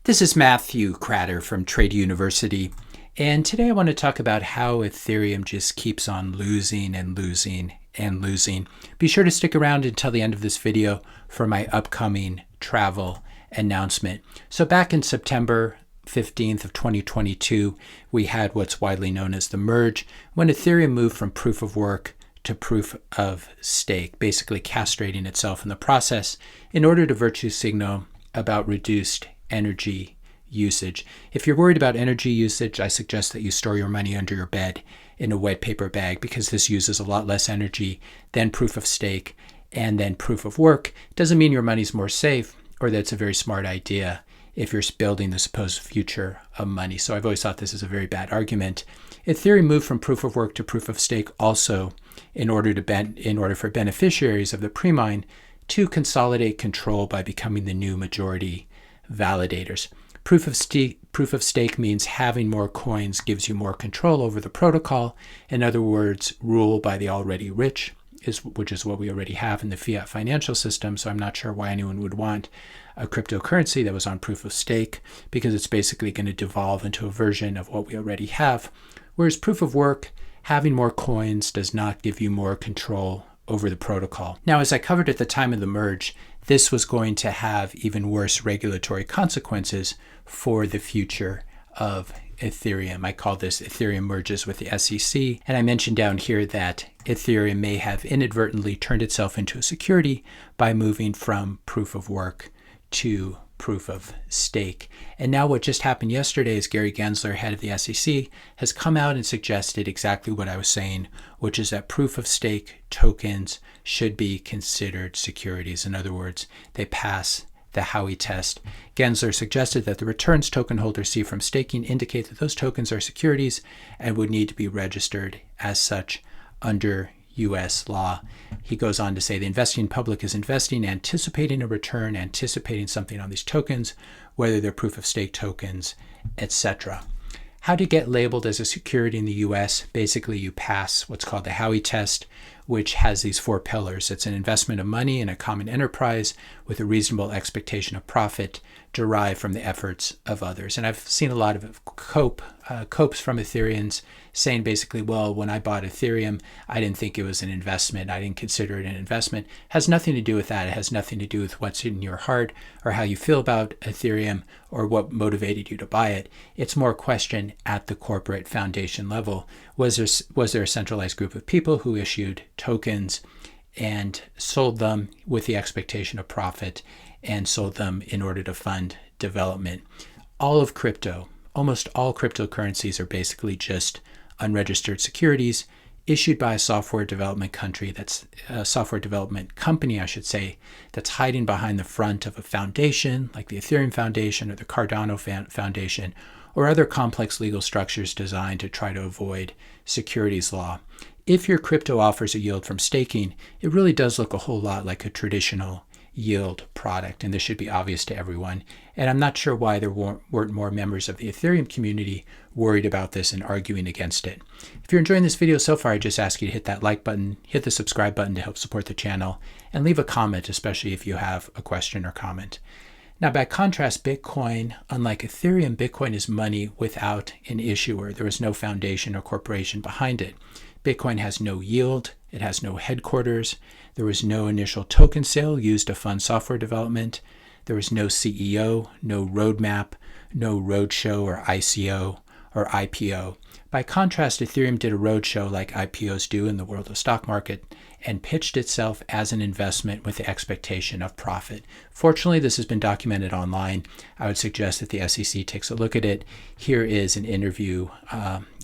This is Matthew Cratter from Trade University, and today I want to talk about how Ethereum just keeps on losing and losing and losing. Be sure to stick around until the end of this video for my upcoming travel announcement. So back in September 15th of 2022, we had what's widely known as the merge, when Ethereum moved from proof of work to proof of stake, basically castrating itself in the process in order to virtue signal about reduced energy usage. If you're worried about energy usage, I suggest that you store your money under your bed in a wet paper bag, because this uses a lot less energy than proof of stake and then proof of work. It doesn't mean your money's more safe or that it's a very smart idea if you're building the supposed future of money. So I've always thought this is a very bad argument. Ethereum moved from proof of work to proof of stake also in order for beneficiaries of the pre-mine to consolidate control by becoming the new majority validators. Proof of stake means having more coins gives you more control over the protocol. In other words, rule by the already rich, which is what we already have in the fiat financial system. So I'm not sure why anyone would want a cryptocurrency that was on proof of stake, because it's basically going to devolve into a version of what we already have. Whereas proof of work, having more coins does not give you more control over the protocol. Now, as I covered at the time of the merge, this was going to have even worse regulatory consequences for the future of Ethereum. I call this Ethereum merges with the SEC. And I mentioned down here that Ethereum may have inadvertently turned itself into a security by moving from proof of work to proof of stake. And now what just happened yesterday is Gary Gensler, head of the SEC, has come out and suggested exactly what I was saying, which is that proof of stake tokens should be considered securities. In other words, they pass the Howey Test. Gensler suggested that the returns token holders see from staking indicate that those tokens are securities and would need to be registered as such under U.S. law. He goes on to say the investing public is investing, anticipating a return, anticipating something on these tokens, whether they're proof of stake tokens, etc. How to get labeled as a security in the U.S. Basically, you pass what's called the Howey Test, which has these four pillars. It's an investment of money in a common enterprise with a reasonable expectation of profit derived from the efforts of others. And I've seen a lot of copes from Ethereans saying basically, well, when I bought Ethereum, I didn't think it was an investment. I didn't consider it an investment. It has nothing to do with that. It has nothing to do with what's in your heart or how you feel about Ethereum or what motivated you to buy it. It's more a question at the corporate foundation level. Was there a centralized group of people who issued tokens and sold them with the expectation of profit and sold them in order to fund development? All of crypto, almost all cryptocurrencies are basically just unregistered securities issued by a software development company, I should say, that's hiding behind the front of a foundation like the Ethereum Foundation or the Cardano Foundation, or other complex legal structures designed to try to avoid securities law. If your crypto offers a yield from staking, it really does look a whole lot like a traditional yield product, and this should be obvious to everyone. And I'm not sure why there weren't more members of the Ethereum community worried about this and arguing against it. If you're enjoying this video so far, I just ask you to hit that like button, hit the subscribe button to help support the channel, and leave a comment, especially if you have a question or comment. Now, by contrast, Bitcoin, unlike Ethereum, Bitcoin is money without an issuer. There is no foundation or corporation behind it. Bitcoin has no yield. It has no headquarters. There was no initial token sale used to fund software development. There was no CEO, no roadmap, no roadshow or ICO or IPO. By contrast, Ethereum did a roadshow like IPOs do in the world of stock market and pitched itself as an investment with the expectation of profit. Fortunately, this has been documented online. I would suggest that the SEC takes a look at it. Here is an interview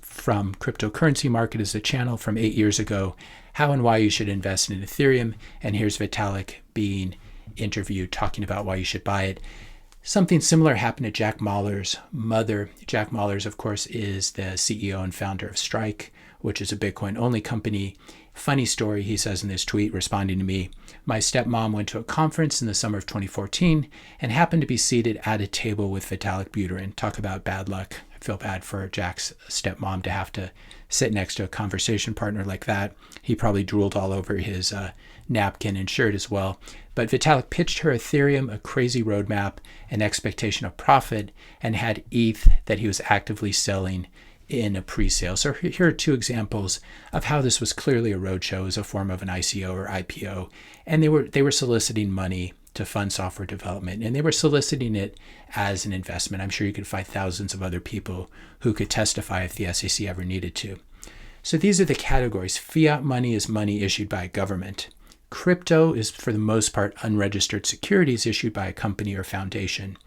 from Cryptocurrency Market as a channel from 8 years ago, how and why you should invest in Ethereum. And here's Vitalik being interviewed talking about why you should buy it. Something similar happened to Jack Mallers' mother. Jack Mallers, of course, is the CEO and founder of Strike, which is a Bitcoin-only company. Funny story, he says in this tweet responding to me, my stepmom went to a conference in the summer of 2014 and happened to be seated at a table with Vitalik Buterin. Talk about bad luck I feel bad for Jack's stepmom to have to sit next to a conversation partner like that. He probably drooled all over his napkin and shirt as well. But Vitalik pitched her Ethereum, a crazy roadmap, an expectation of profit, and had ETH that he was actively selling in a pre-sale. So here are two examples of how this was clearly a roadshow as a form of an ICO or IPO. And they were soliciting money to fund software development, and they were soliciting it as an investment. I'm sure you could find thousands of other people who could testify if the SEC ever needed to. So these are the categories. Fiat money is money issued by a government. Crypto is, for the most part, unregistered securities issued by a company or foundation.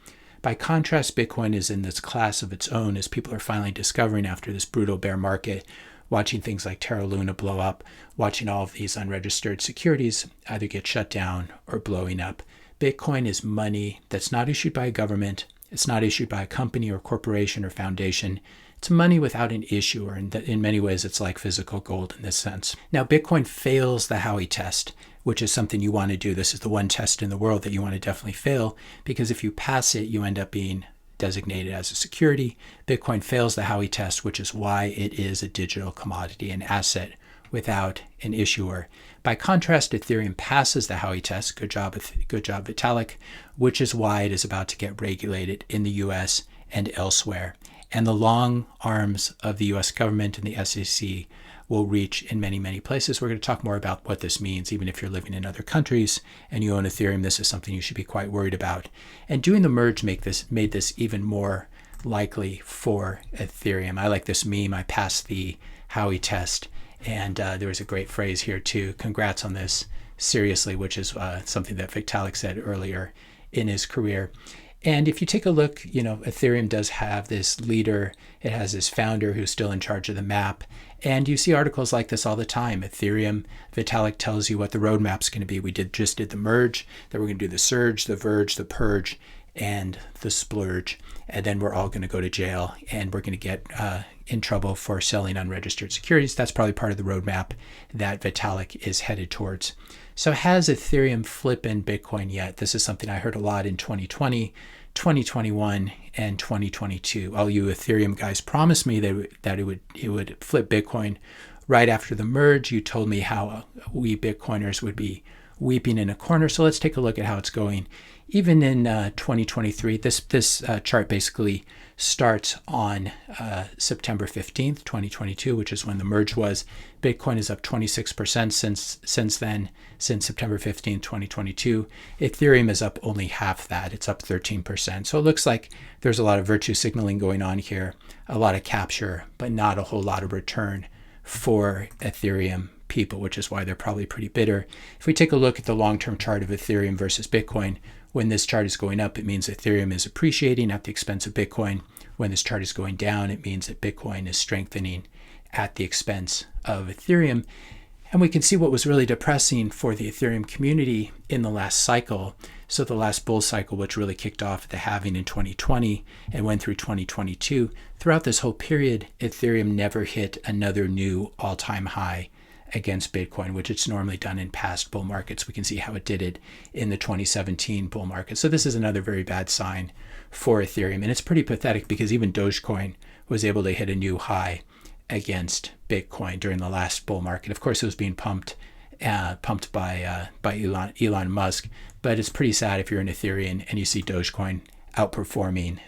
By contrast, Bitcoin is in this class of its own, as people are finally discovering after this brutal bear market, watching things like Terra Luna blow up, watching all of these unregistered securities either get shut down or blowing up. Bitcoin is money that's not issued by a government. It's not issued by a company or corporation or foundation. It's money without an issuer, and in many ways it's like physical gold in this sense. Now, Bitcoin fails the Howey Test, which is something you want to do. This is the one test in the world that you want to definitely fail, because if you pass it, you end up being designated as a security. Bitcoin fails the Howey Test, which is why it is a digital commodity, an asset without an issuer. By contrast, Ethereum passes the Howey Test. Good job, Vitalik, which is why it is about to get regulated in the US and elsewhere. And the long arms of the US government and the SEC will reach in many, many places. We're going to talk more about what this means. Even if you're living in other countries and you own Ethereum, this is something you should be quite worried about. And doing the merge made this even more likely for Ethereum. I like this meme. I passed the Howey Test. And there was a great phrase here too, congrats on this, seriously, which is something that Vitalik said earlier in his career. And if you take a look, Ethereum does have this leader. It has this founder who's still in charge of the map. And you see articles like this all the time. Ethereum, Vitalik tells you what the roadmap's going to be. We just did the merge, then we're going to do the surge, the verge, the purge, and the splurge. And then we're all going to go to jail, and we're going to get in trouble for selling unregistered securities. That's probably part of the roadmap that Vitalik is headed towards. So has Ethereum flipping Bitcoin yet? This is something I heard a lot in 2020, 2021, and 2022. All you Ethereum guys promised me that it would flip Bitcoin right after the merge. You told me how we Bitcoiners would be weeping in a corner. So let's take a look at how it's going. Even in 2023, this chart basically starts on September 15th, 2022, which is when the merge was. Bitcoin is up 26% since then, since September 15th, 2022. Ethereum is up only half that. It's up 13%. So it looks like there's a lot of virtue signaling going on here, a lot of capture, but not a whole lot of return for Ethereum people, which is why they're probably pretty bitter. If we take a look at the long-term chart of Ethereum versus Bitcoin, when this chart is going up, it means Ethereum is appreciating at the expense of Bitcoin. When this chart is going down, it means that Bitcoin is strengthening at the expense of Ethereum. And we can see what was really depressing for the Ethereum community in the last cycle. So the last bull cycle, which really kicked off at the halving in 2020 and went through 2022, throughout this whole period, Ethereum never hit another new all-time high against Bitcoin, which it's normally done in past bull markets. We can see how it did it in the 2017 bull market. So this is another very bad sign for Ethereum. And it's pretty pathetic because even Dogecoin was able to hit a new high against Bitcoin during the last bull market. Of course, it was being pumped by Elon Musk, but it's pretty sad if you're an Ethereum and you see Dogecoin outperforming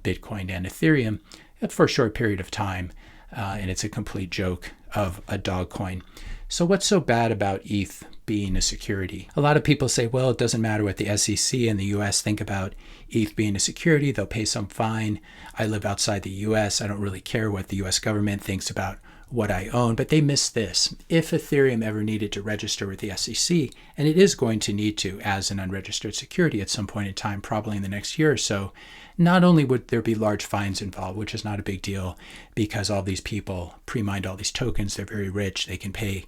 Bitcoin and Ethereum for a short period of time. And it's a complete joke of a dog coin. So what's so bad about ETH being a security? A lot of people say, well, it doesn't matter what the SEC and the US think about ETH being a security. They'll pay some fine. I live outside the US. I don't really care what the US government thinks about what I own, but they miss this. If Ethereum ever needed to register with the SEC, and it is going to need to as an unregistered security at some point in time, probably in the next year or so, not only would there be large fines involved, which is not a big deal because all these people pre-mined all these tokens, they're very rich, they can pay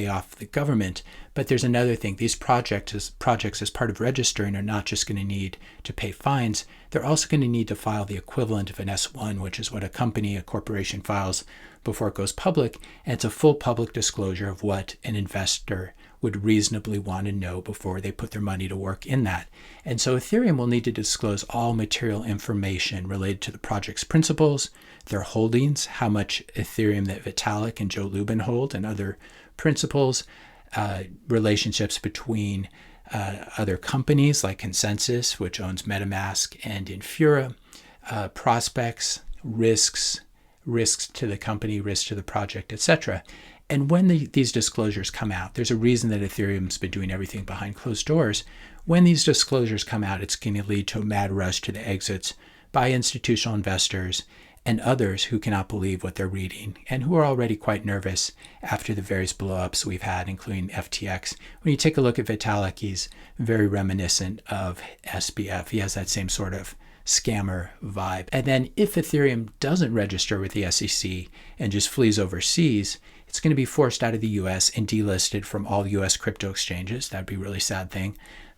off the government. But there's another thing. These projects as part of registering are not just going to need to pay fines. They're also going to need to file the equivalent of an S1, which is what a corporation files before it goes public. And it's a full public disclosure of what an investor would reasonably want to know before they put their money to work in that. And so Ethereum will need to disclose all material information related to the project's principals, their holdings, how much Ethereum that Vitalik and Joe Lubin hold, and other principals, relationships between other companies like Consensus, which owns MetaMask, and Infura, prospects, risks to the company, risks to the project, etc. And when these disclosures come out, there's a reason that Ethereum's been doing everything behind closed doors. When these disclosures come out, it's going to lead to a mad rush to the exits by institutional investors and others who cannot believe what they're reading and who are already quite nervous after the various blowups we've had, including FTX. When you take a look at Vitalik, he's very reminiscent of SBF. He has that same sort of scammer vibe. And then if Ethereum doesn't register with the SEC and just flees overseas, it's going to be forced out of the US and delisted from all US crypto exchanges. That'd be a really sad thing,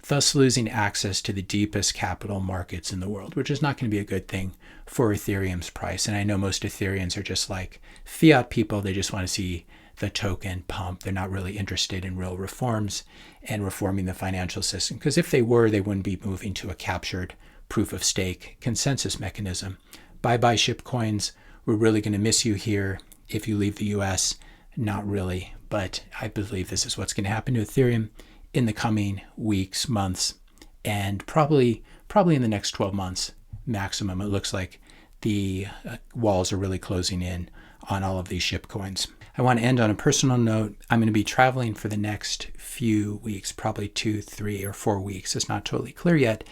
thus losing access to the deepest capital markets in the world, which is not going to be a good thing for Ethereum's price. And I know most Ethereans are just like fiat people. They just want to see the token pump. They're not really interested in real reforms and reforming the financial system, because if they were, they wouldn't be moving to a captured proof of stake consensus mechanism. Bye-bye ship coins. We're really going to miss you here if you leave the US. Not really, but I believe this is what's going to happen to Ethereum in the coming weeks, months, and probably in the next 12 months maximum. It looks like the walls are really closing in on all of these ship coins. I want to end on a personal note. I'm going to be traveling for the next few weeks, probably 2, 3, or 4 weeks. It's not totally clear yet.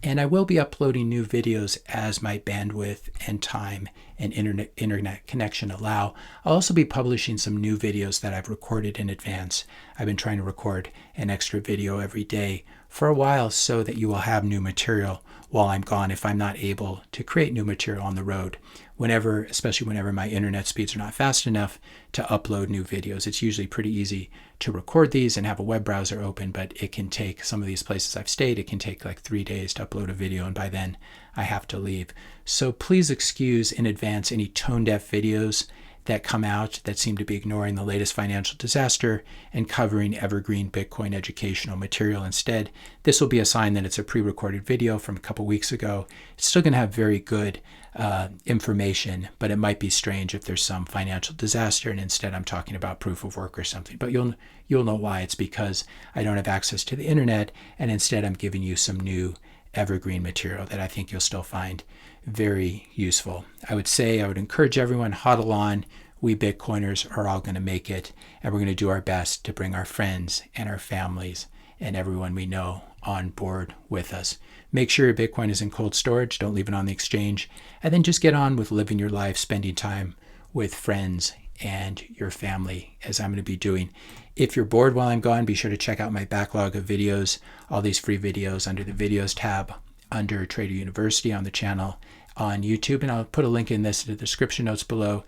And I will be uploading new videos as my bandwidth and time and internet connection allow. I'll also be publishing some new videos that I've recorded in advance. I've been trying to record an extra video every day for a while so that you will have new material while I'm gone if I'm not able to create new material on the road. Especially whenever my internet speeds are not fast enough to upload new videos. It's usually pretty easy to record these and have a web browser open, but it can take, some of these places I've stayed, it can take like 3 days to upload a video, and by then I have to leave. So please excuse in advance any tone-deaf videos that come out that seem to be ignoring the latest financial disaster and covering evergreen Bitcoin educational material instead. This will be a sign that it's a pre-recorded video from a couple weeks ago. It's still going to have very good information, but it might be strange if there's some financial disaster and instead I'm talking about proof of work or something. But you'll know why. It's because I don't have access to the internet, and instead I'm giving you some new evergreen material that I think you'll still find very useful. I would encourage everyone, huddle on. We Bitcoiners are all going to make it, and we're going to do our best to bring our friends and our families and everyone we know on board with us. Make sure your Bitcoin is in cold storage. Don't leave it on the exchange. And then just get on with living your life, spending time with friends and your family, as I'm going to be doing. If you're bored while I'm gone, be sure to check out my backlog of videos, all these free videos under the videos tab, under Trader University on the channel on YouTube. And I'll put a link in the description notes below.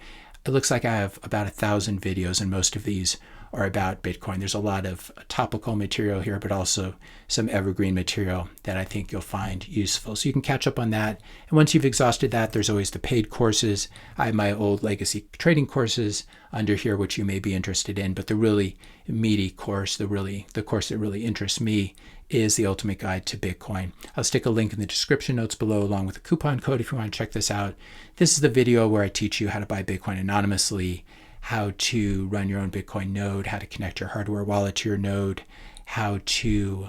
It looks like I have about 1,000 videos, and most of these are about Bitcoin. There's a lot of topical material here, but also some evergreen material that I think you'll find useful. So you can catch up on that. And once you've exhausted that, there's always the paid courses. I have my old legacy trading courses under here, which you may be interested in. But the really meaty course, the course that really interests me, is the Ultimate Guide to Bitcoin. I'll stick a link in the description notes below along with a coupon code if you want to check this out. This is the video where I teach you how to buy Bitcoin anonymously, how to run your own Bitcoin node, how to connect your hardware wallet to your node, how to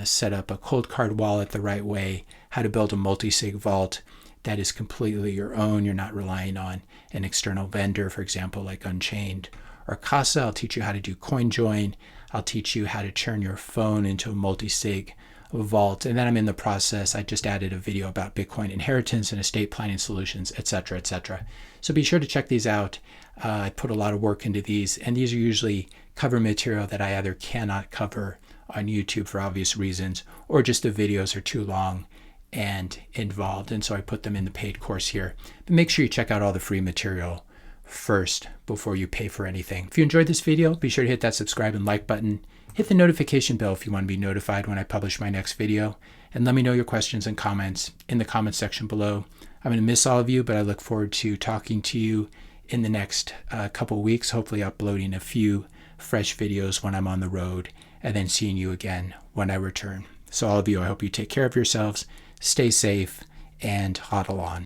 set up a cold card wallet the right way, how to build a multi-sig vault that is completely your own. You're not relying on an external vendor, for example, like Unchained or Casa. I'll teach you how to do CoinJoin. I'll teach you how to turn your phone into a multi-sig vault. And then I'm in the process. I just added a video about Bitcoin inheritance and estate planning solutions, etc., etc. So be sure to check these out. I put a lot of work into these, and these are usually cover material that I either cannot cover on YouTube for obvious reasons, or just the videos are too long and involved, and so I put them in the paid course here. But make sure you check out all the free material first before you pay for anything. If you enjoyed this video, be sure to hit that subscribe and like button. Hit the notification bell if you want to be notified when I publish my next video, and let me know your questions and comments in the comments section below. I'm going to miss all of you, but I look forward to talking to you in the next couple weeks, hopefully uploading a few fresh videos when I'm on the road, and then seeing you again when I return. So all of you, I hope you take care of yourselves, stay safe, and hodl on.